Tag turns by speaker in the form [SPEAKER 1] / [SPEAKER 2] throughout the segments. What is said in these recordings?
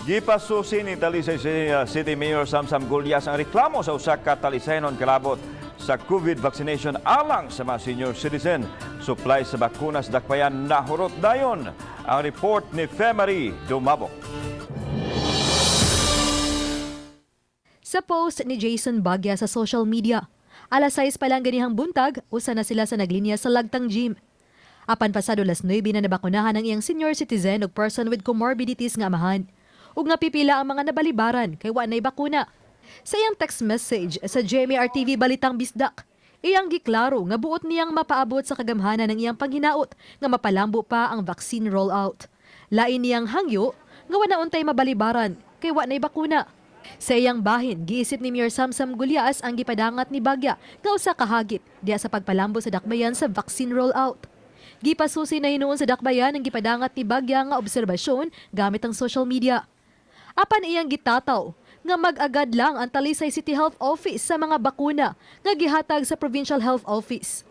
[SPEAKER 1] Gipasusi ni Talisay City Mayor Samsam Gulyas ang reklamo sa usa ka talisaynon kalabot sa COVID vaccination alang sa mga senior citizen. Supply sa bakuna sa dakbayan nahurot dayon. Ang report ni Femari Dumabok.
[SPEAKER 2] Sa post ni Jason Bagya sa social media, alas 6 pa lang ganihang buntag, usa na sila sa naglinya sa Lagtang Gym. Apan pasado las 9 na nabakunahan ang iyang senior citizen ug person with comorbidities nga amahan. Ug nga pipila ang mga nabalibaran kay wa nay bakuna. Sa iyang text message sa GMA-RTV Balitang Bisdak, iyang giklaro nga buot niyang mapaabot sa kagamhanan ng iyang panghinaot nga mapalambo pa ang vaccine rollout. Lain niyang hangyo nga wala untay mabalibaran kay wa nay bakuna. Sa iyang bahin, giisip ni Mayor Samsam Gulyas ang gipadangat ni Bagya nga usa ka hagit diya sa pagpalambo sa dakbayan sa vaccine rollout. Gipasusi na hinuon sa dakbayan ang gipadangat ni Bagya nga obserbasyon gamit ang social media. Apan iyang gitataw nga mag-agad lang ang Talisay City Health Office sa mga bakuna nga gihatag sa Provincial Health Office.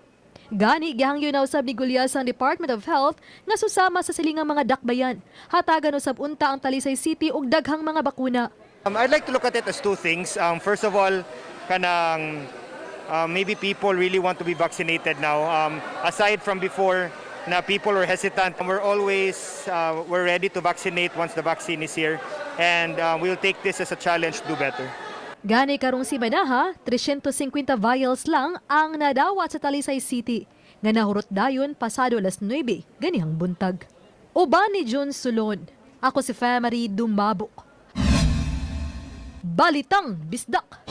[SPEAKER 2] Gani, gihangyo na usab ni Gulyas ang Department of Health nga susama sa silingang mga dakbayan. Hatagan usab unta ang Talisay City og daghang mga bakuna.
[SPEAKER 3] I'd like to look at it as two things. First of all, maybe people really want to be vaccinated now. Aside from before, na people were hesitant, we're ready to vaccinate once the vaccine is here, and we'll take this as a challenge to do better.
[SPEAKER 2] Gani karong simana 350 vials lang ang nadawat sa Talisay City nga nahurot dayon pasado las 9 ganihang buntag. Uban ni John Sulon, ako si Femari Dumabok. Balitang Bisdak.